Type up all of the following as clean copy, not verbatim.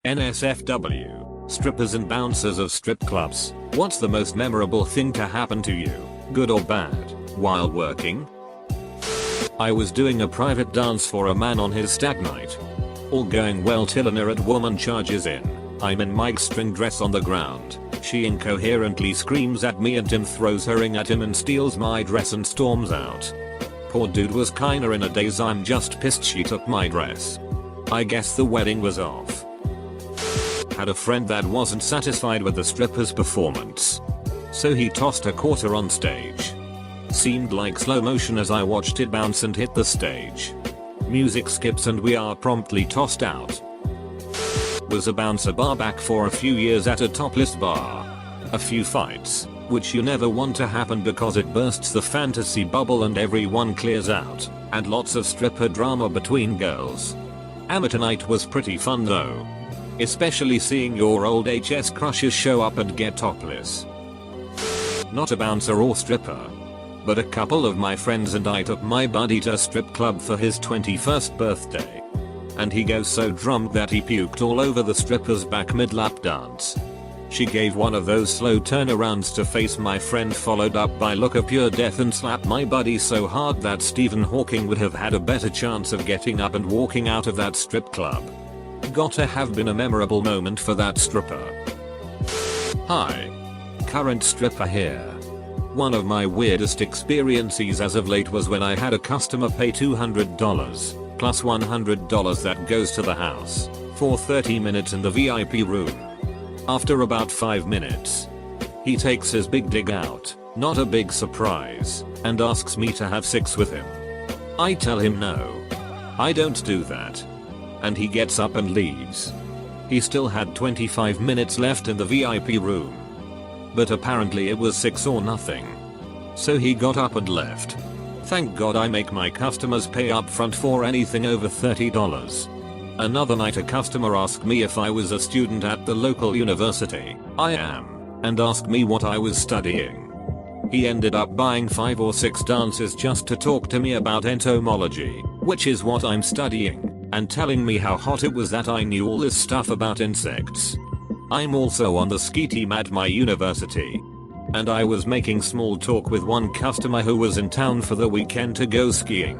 NSFW, strippers and bouncers of strip clubs. What's the most memorable thing to happen to you, good or bad, while working? I was doing a private dance for a man on his stag night. All going well till an irate woman charges in. I'm in my string dress on the ground. She incoherently screams at me and Tim throws her ring at him and steals my dress and storms out. Poor dude was kinda in a daze. I'm just pissed she took my dress. I guess the wedding was off. Had a friend that wasn't satisfied with the stripper's performance. So he tossed a quarter on stage. Seemed like slow motion as I watched it bounce and hit the stage. Music skips and we are promptly tossed out. Was a bouncer bar back for a few years at a topless bar. A few fights, which you never want to happen because it bursts the fantasy bubble and everyone clears out, and lots of stripper drama between girls. Amateur night was pretty fun though. Especially seeing your old HS crushes show up and get topless. Not a bouncer or stripper, but a couple of my friends and I took my buddy to a strip club for his 21st birthday. And he goes so drunk that he puked all over the stripper's back mid-lap dance. She gave one of those slow turnarounds to face my friend followed up by look of pure death and slapped my buddy so hard that Stephen Hawking would have had a better chance of getting up and walking out of that strip club. Gotta have been a memorable moment for that stripper. Hi. Current stripper here. One of my weirdest experiences as of late was when I had a customer pay $200 plus $100 that goes to the house for 30 minutes in the VIP room. After about 5 minutes, he takes his big dig out, not a big surprise, and asks me to have sex with him. I tell him no. I don't do that. And he gets up and leaves. He still had 25 minutes left in the VIP room. But apparently it was 6 or nothing. So he got up and left. Thank God I make my customers pay up front for anything over $30. Another night a customer asked me if I was a student at the local university. I am. And asked me what I was studying. He ended up buying 5 or 6 dances just to talk to me about entomology, which is what I'm studying, and telling me how hot it was that I knew all this stuff about insects. I'm also on the ski team at my university. And I was making small talk with one customer who was in town for the weekend to go skiing.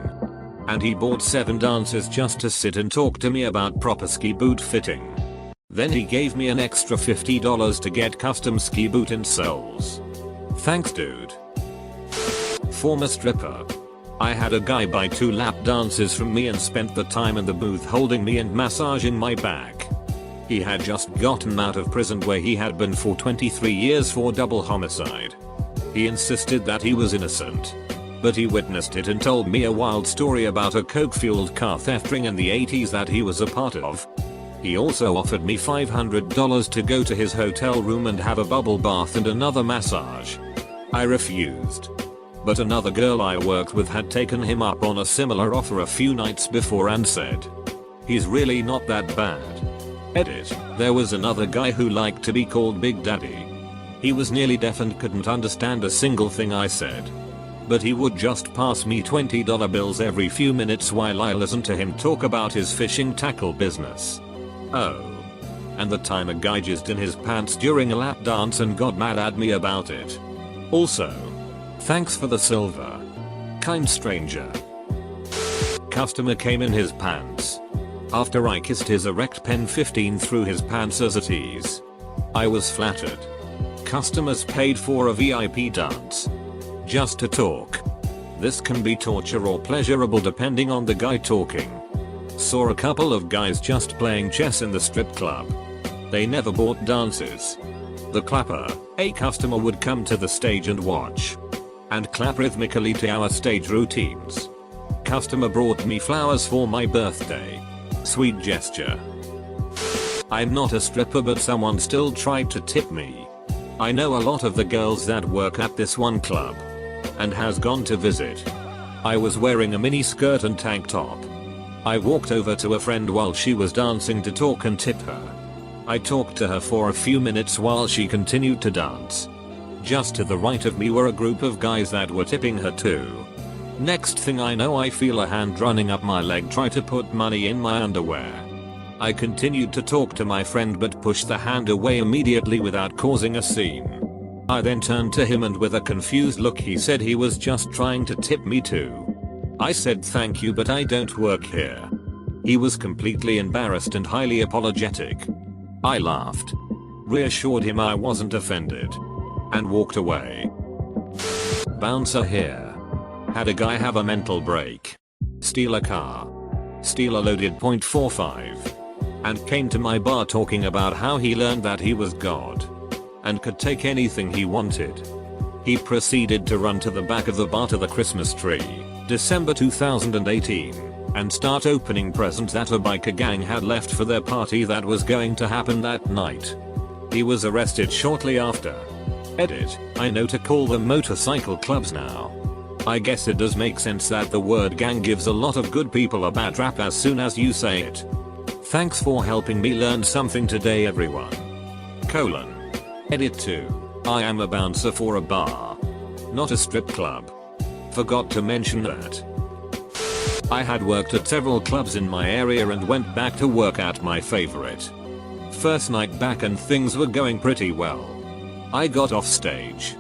And he bought 7 dances just to sit and talk to me about proper ski boot fitting. Then he gave me an extra $50 to get custom ski boot insoles. Thanks dude. Former stripper. I had a guy buy 2 lap dances from me and spent the time in the booth holding me and massaging my back. He had just gotten out of prison where he had been for 23 years for double homicide. He insisted that he was innocent. But he witnessed it and told me a wild story about a coke-fueled car theft ring in the 80s that he was a part of. He also offered me $500 to go to his hotel room and have a bubble bath and another massage. I refused. But another girl I worked with had taken him up on a similar offer a few nights before and said, "He's really not that bad." Edit. There was another guy who liked to be called Big Daddy. He was nearly deaf and couldn't understand a single thing I said. But he would just pass me $20 bills every few minutes while I listened to him talk about his fishing tackle business. Oh. And the time a guy jizzed in his pants during a lap dance and got mad at me about it. Also. Thanks for the silver. Kind stranger. Customer came in his pants. After I kissed his erect pen 15 through his pants as a tease. I was flattered. Customers paid for a VIP dance. Just to talk. This can be torture or pleasurable depending on the guy talking. Saw a couple of guys just playing chess in the strip club. They never bought dances. The clapper, a customer would come to the stage and watch. And clap rhythmically to our stage routines. Customer brought me flowers for my birthday. Sweet gesture. I'm not a stripper but someone still tried to tip me. I know a lot of the girls that work at this one club. And has gone to visit. I was wearing a mini skirt and tank top. I walked over to a friend while she was dancing to talk and tip her. I talked to her for a few minutes while she continued to dance. Just to the right of me were a group of guys that were tipping her too. Next thing I know I feel a hand running up my leg try to put money in my underwear. I continued to talk to my friend but pushed the hand away immediately without causing a scene. I then turned to him and with a confused look he said he was just trying to tip me too. I said thank you but I don't work here. He was completely embarrassed and highly apologetic. I laughed, reassured him I wasn't offended, and walked away. Bouncer here. Had a guy have a mental break, steal a car, steal a loaded .45, and came to my bar talking about how he learned that he was God and could take anything he wanted. He proceeded to run to the back of the bar to the Christmas tree, December 2018, and start opening presents that a biker gang had left for their party that was going to happen that night. He was arrested shortly after. Edit, I know to call them motorcycle clubs now. I guess it does make sense that the word gang gives a lot of good people a bad rap as soon as you say it. Thanks for helping me learn something today everyone. Edit 2. I am a bouncer for a bar, not a strip club. Forgot to mention that. I had worked at several clubs in my area and went back to work at my favorite. First night back and things were going pretty well. I got off stage,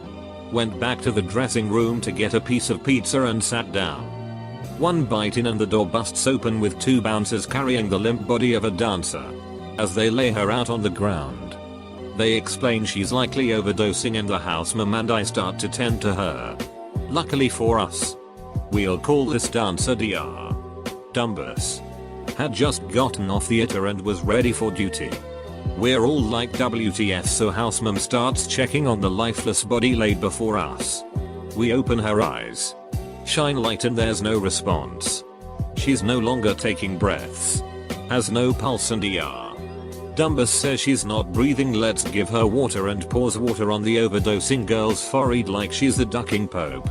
went back to the dressing room to get a piece of pizza and sat down. One bite in and the door busts open with two bouncers carrying the limp body of a dancer. As they lay her out on the ground, they explain she's likely overdosing and the house mom and I start to tend to her. Luckily for us, we'll call this dancer Dr. Dumbus, had just gotten off theater and was ready for duty. We're all like WTF, so house mom starts checking on the lifeless body laid before us. We open her eyes, shine light and there's no response. She's no longer taking breaths, has no pulse and Dumbus says she's not breathing. Let's give her water and pours water on the overdosing girl's forehead like she's the ducking pope.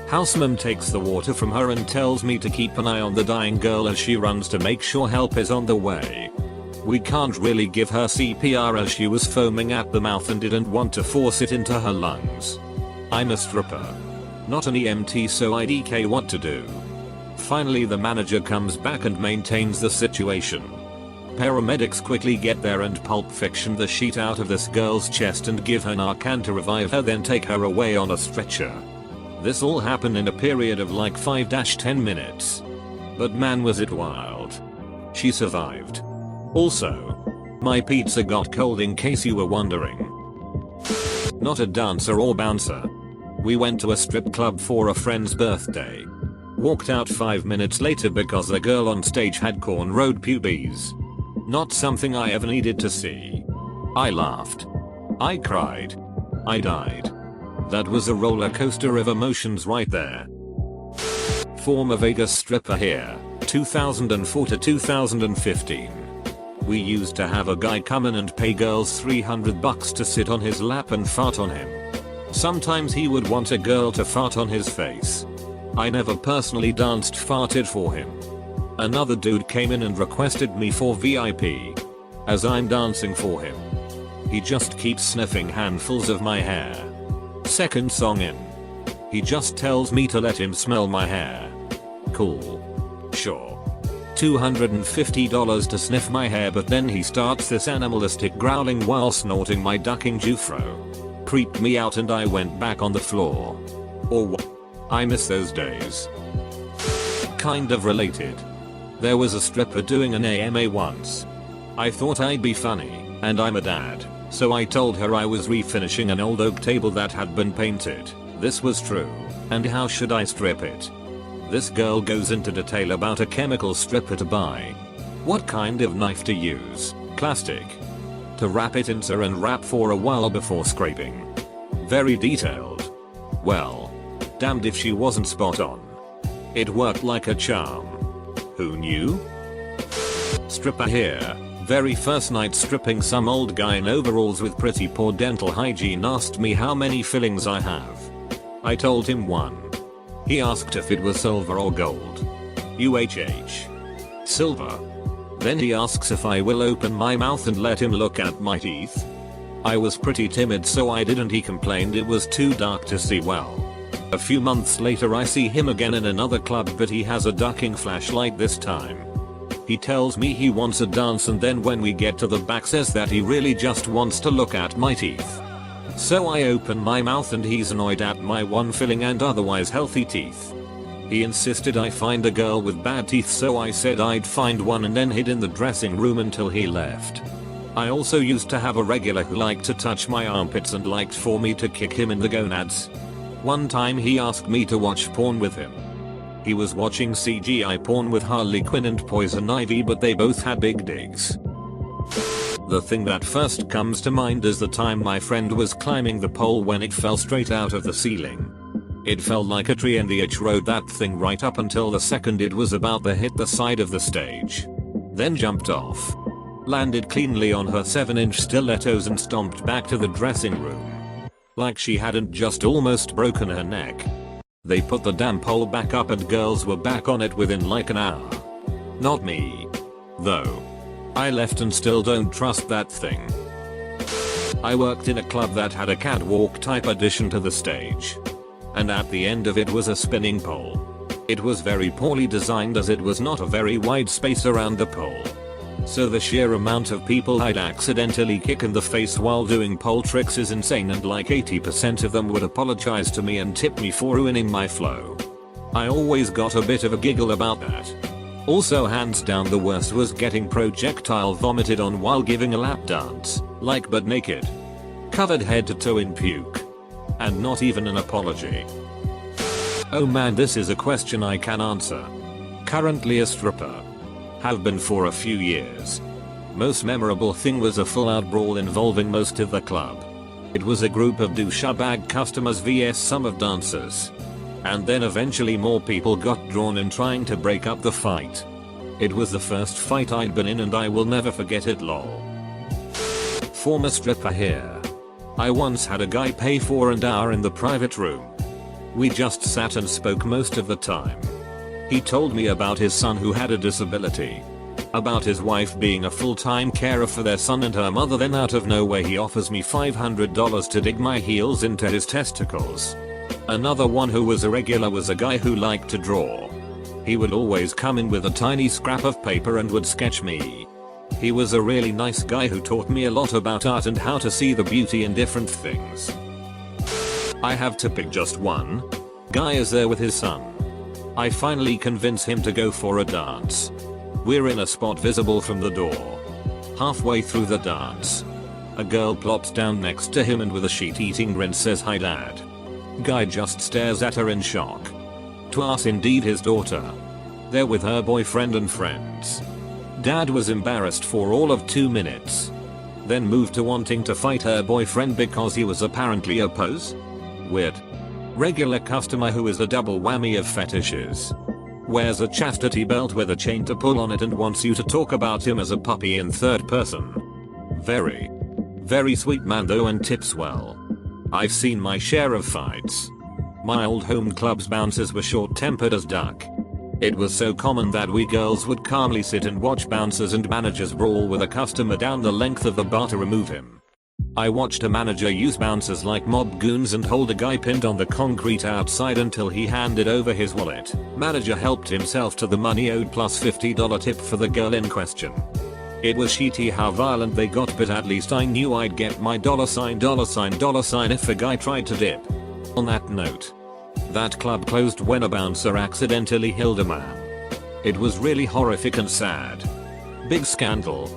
Housemom takes the water from her and tells me to keep an eye on the dying girl as she runs to make sure help is on the way. We can't really give her CPR as she was foaming at the mouth and didn't want to force it into her lungs. I'm a stripper, not an EMT, so I DK what to do. Finally the manager comes back and maintains the situation. Paramedics quickly get there and Pulp Fiction the sheet out of this girl's chest and give her Narcan to revive her, then take her away on a stretcher. This all happened in a period of like 5-10 minutes. But man was it wild. She survived. Also, my pizza got cold in case you were wondering. Not a dancer or bouncer. We went to a strip club for a friend's birthday. Walked out 5 minutes later because the girl on stage had cornrowed pubes. Not something I ever needed to see. I laughed. I cried. I died. That was a roller coaster of emotions right there. Former Vegas stripper here, 2004 to 2015. We used to have a guy come in and pay girls $300 to sit on his lap and fart on him. Sometimes he would want a girl to fart on his face. I never personally danced farted for him. Another dude came in and requested me for VIP. As I'm dancing for him, he just keeps sniffing handfuls of my hair. Second song in, he just tells me to let him smell my hair. Cool. Sure. $250 to sniff my hair, but then he starts this animalistic growling while snorting my ducking jufro. Creeped me out and I went back on the floor. Or what? I miss those days. Kind of related. There was a stripper doing an AMA once. I thought I'd be funny, and I'm a dad, so I told her I was refinishing an old oak table that had been painted. This was true, and how should I strip it? This girl goes into detail about a chemical stripper to buy. What kind of knife to use, plastic, to wrap it in saran wrap for a while before scraping. Very detailed. Well, damned if she wasn't spot on. It worked like a charm. Who knew? Stripper here. Very first night stripping, some old guy in overalls with pretty poor dental hygiene asked me how many fillings I have. I told him 1. He asked if it was silver or gold. Silver. Then he asks if I will open my mouth and let him look at my teeth. I was pretty timid so I didn't. He complained it was too dark to see well. A few months later I see him again in another club, but he has a ducking flashlight this time. He tells me he wants a dance and then when we get to the back says that he really just wants to look at my teeth. So I open my mouth and he's annoyed at my one filling and otherwise healthy teeth. He insisted I find a girl with bad teeth, so I said I'd find one and then hid in the dressing room until he left. I also used to have a regular who liked to touch my armpits and liked for me to kick him in the gonads. One time he asked me to watch porn with him. He was watching CGI porn with Harley Quinn and Poison Ivy, but they both had big dicks. The thing that first comes to mind is the time my friend was climbing the pole when it fell straight out of the ceiling. It fell like a tree and the H rode that thing right up until the second it was about to hit the side of the stage. Then jumped off. Landed cleanly on her 7-inch stilettos and stomped back to the dressing room. Like she hadn't just almost broken her neck. They put the damn pole back up and girls were back on it within like an hour. Not me. Though. I left and still don't trust that thing. I worked in a club that had a catwalk type addition to the stage. And at the end of it was a spinning pole. It was very poorly designed as it was not a very wide space around the pole. So the sheer amount of people I'd accidentally kick in the face while doing pole tricks is insane, and like 80% of them would apologize to me and tip me for ruining my flow. I always got a bit of a giggle about that. Also hands down the worst was getting projectile vomited on while giving a lap dance, like butt naked. Covered head to toe in puke. And not even an apology. Oh man, this is a question I can answer. Currently a stripper. Have been for a few years. Most memorable thing was a full-out brawl involving most of the club. It was a group of douchebag customers vs some of dancers. And then eventually more people got drawn in trying to break up the fight. It was the first fight I'd been in and I will never forget it, lol. Former stripper here. I once had a guy pay for an hour in the private room. We just sat and spoke most of the time. He told me about his son who had a disability. About his wife being a full-time carer for their son and her mother, then out of nowhere he offers me $500 to dig my heels into his testicles. Another one who was a regular was a guy who liked to draw. He would always come in with a tiny scrap of paper and would sketch me. He was a really nice guy who taught me a lot about art and how to see the beauty in different things. I have to pick just one. Guy is there with his son. I finally convince him to go for a dance. We're in a spot visible from the door. Halfway through the dance, a girl plops down next to him and with a sheet-eating grin says, "Hi dad." Guy just stares at her in shock. Twas indeed his daughter. There with her boyfriend and friends. Dad was embarrassed for all of 2 minutes. Then moved to wanting to fight her boyfriend because he was apparently a pose? Weird. Regular customer who is a double whammy of fetishes. Wears a chastity belt with a chain to pull on it and wants you to talk about him as a puppy in third person. Very sweet man though, and tips well. I've seen my share of fights. My old home club's bouncers were short-tempered as duck. It was so common that we girls would calmly sit and watch bouncers and managers brawl with a customer down the length of the bar to remove him. I watched a manager use bouncers like mob goons and hold a guy pinned on the concrete outside until he handed over his wallet. Manager helped himself to the money owed plus $50 tip for the girl in question. It was shitty how violent they got, but at least I knew I'd get my $sign if a guy tried to dip. On that note, that club closed when a bouncer accidentally killed a man. It was really horrific and sad. Big scandal.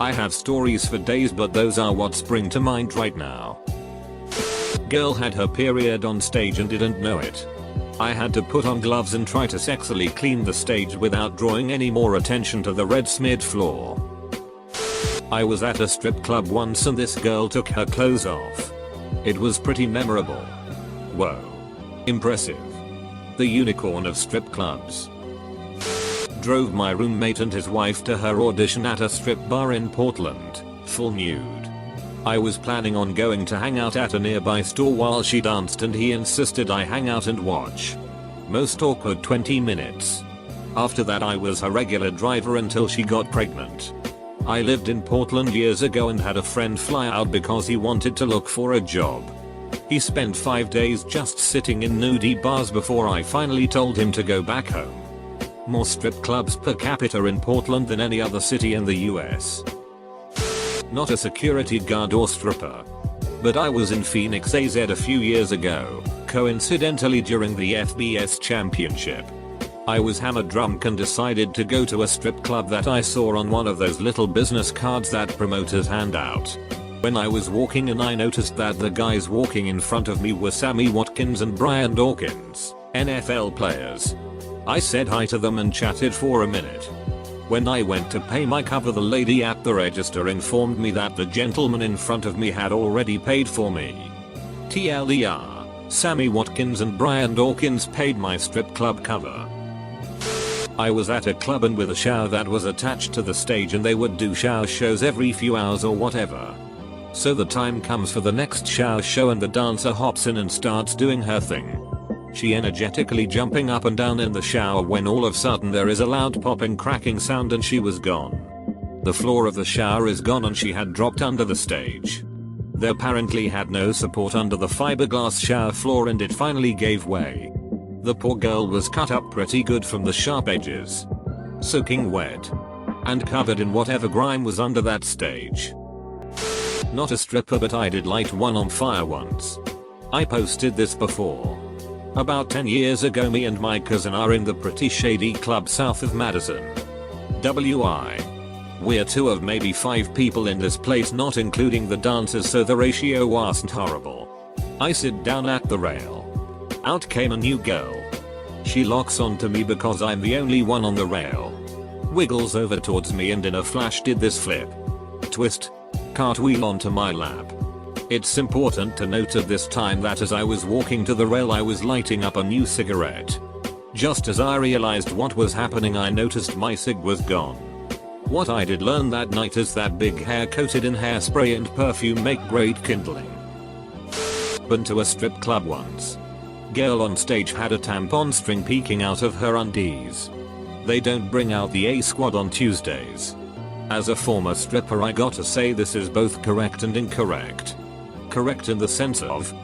I have stories for days, but those are what spring to mind right now. Girl had her period on stage and didn't know it. I had to put on gloves and try to sexily clean the stage without drawing any more attention to the red smeared floor. I was at a strip club once and this girl took her clothes off. It was pretty memorable. Whoa. Impressive. The unicorn of strip clubs. Drove my roommate and his wife to her audition at a strip bar in Portland, full nude. I was planning on going to hang out at a nearby store while she danced and he insisted I hang out and watch. Most awkward 20 minutes. After that I was her regular driver until she got pregnant. I lived in Portland years ago and had a friend fly out because he wanted to look for a job. He spent 5 days just sitting in nudie bars before I finally told him to go back home. More strip clubs per capita in Portland than any other city in the US. Not a security guard or stripper. But I was in Phoenix, AZ a few years ago, coincidentally during the FBS championship. I was hammered drunk and decided to go to a strip club that I saw on one of those little business cards that promoters hand out. When I was walking in, I noticed that the guys walking in front of me were Sammy Watkins and Brian Dawkins, NFL players. I said hi to them and chatted for a minute. When I went to pay my cover, the lady at the register informed me that the gentleman in front of me had already paid for me. TLDR, Sammy Watkins and Brian Dawkins paid my strip club cover. I was at a club and with a shower that was attached to the stage, and they would do shower shows every few hours or whatever. So the time comes for the next shower show and the dancer hops in and starts doing her thing. She energetically jumping up and down in the shower when all of a sudden there is a loud popping cracking sound and she was gone. The floor of the shower is gone and she had dropped under the stage. They apparently had no support under the fiberglass shower floor and it finally gave way. The poor girl was cut up pretty good from the sharp edges, soaking wet, and covered in whatever grime was under that stage. Not a stripper, but I did light one on fire once. I posted this before. About 10 years ago, me and my cousin are in the pretty shady club south of Madison. WI. We're 2 of maybe 5 people in this place, not including the dancers, so the ratio wasn't horrible. I sit down at the rail. Out came a new girl. She locks onto me because I'm the only one on the rail. Wiggles over towards me and in a flash did this flip, twist, cartwheel onto my lap. It's important to note at this time that as I was walking to the rail, I was lighting up a new cigarette. Just as I realized what was happening, I noticed my cig was gone. What I did learn that night is that big hair coated in hairspray and perfume make great kindling. Been to a strip club once. Girl on stage had a tampon string peeking out of her undies. They don't bring out the A squad on Tuesdays. As a former stripper, I gotta say this is both correct and incorrect. Correct in the sense of,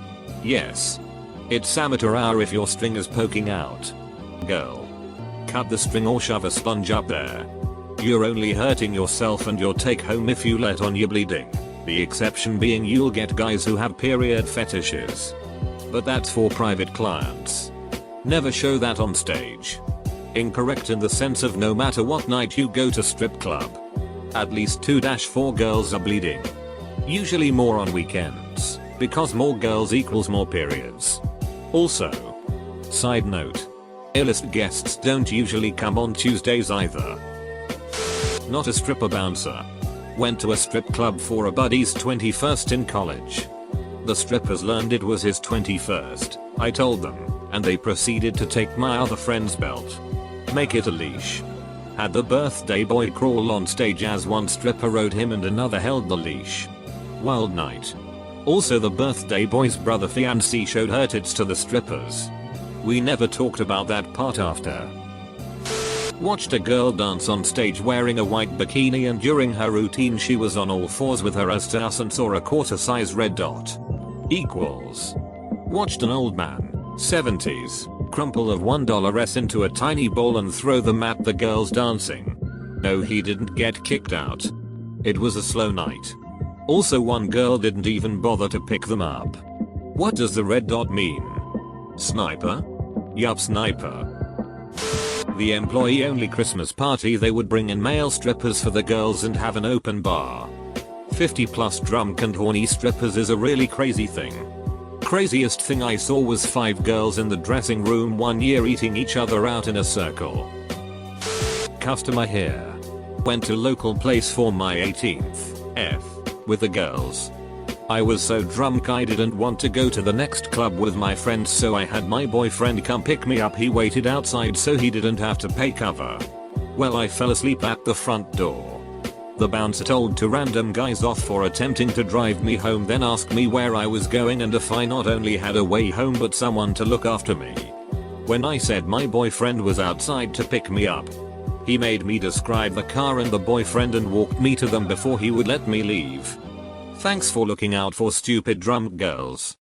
yes, it's amateur hour if your string is poking out. Girl, cut the string or shove a sponge up there. You're only hurting yourself and your take home if you let on your bleeding. The exception being you'll get guys who have period fetishes. But that's for private clients. Never show that on stage. Incorrect in the sense of no matter what night you go to strip club, at least 2-4 girls are bleeding. Usually more on weekends, because more girls equals more periods. Also, side note, A-list guests don't usually come on Tuesdays either. Not a stripper bouncer. Went to a strip club for a buddy's 21st in college. The strippers learned it was his 21st, I told them, and they proceeded to take my other friend's belt, make it a leash. Had the birthday boy crawl on stage as one stripper rode him and another held the leash. Wild night. Also, the birthday boy's brother fiancé showed her tits to the strippers. We never talked about that part after. Watched a girl dance on stage wearing a white bikini, and during her routine she was on all fours with her ass to us and saw a quarter-size red dot. Equals. Watched an old man, 70s, crumple of $1s into a tiny ball and throw them at the girls dancing. No, he didn't get kicked out. It was a slow night. Also, one girl didn't even bother to pick them up. What does the red dot mean? Sniper? Yup, sniper. The employee only Christmas party, they would bring in male strippers for the girls and have an open bar. 50+ drunk and horny strippers is a really crazy thing. Craziest thing I saw was 5 girls in the dressing room one year eating each other out in a circle. Customer here. Went to local place for my 18th with the girls. I was so drunk I didn't want to go to the next club with my friends, so I had my boyfriend come pick me up. He waited outside so he didn't have to pay cover. Well, I fell asleep at the front door. The bouncer told 2 random guys off for attempting to drive me home, then asked me where I was going and if I not only had a way home but someone to look after me. When I said my boyfriend was outside to pick me up, he made me describe the car and the boyfriend and walked me to them before he would let me leave. Thanks for looking out for stupid drunk girls.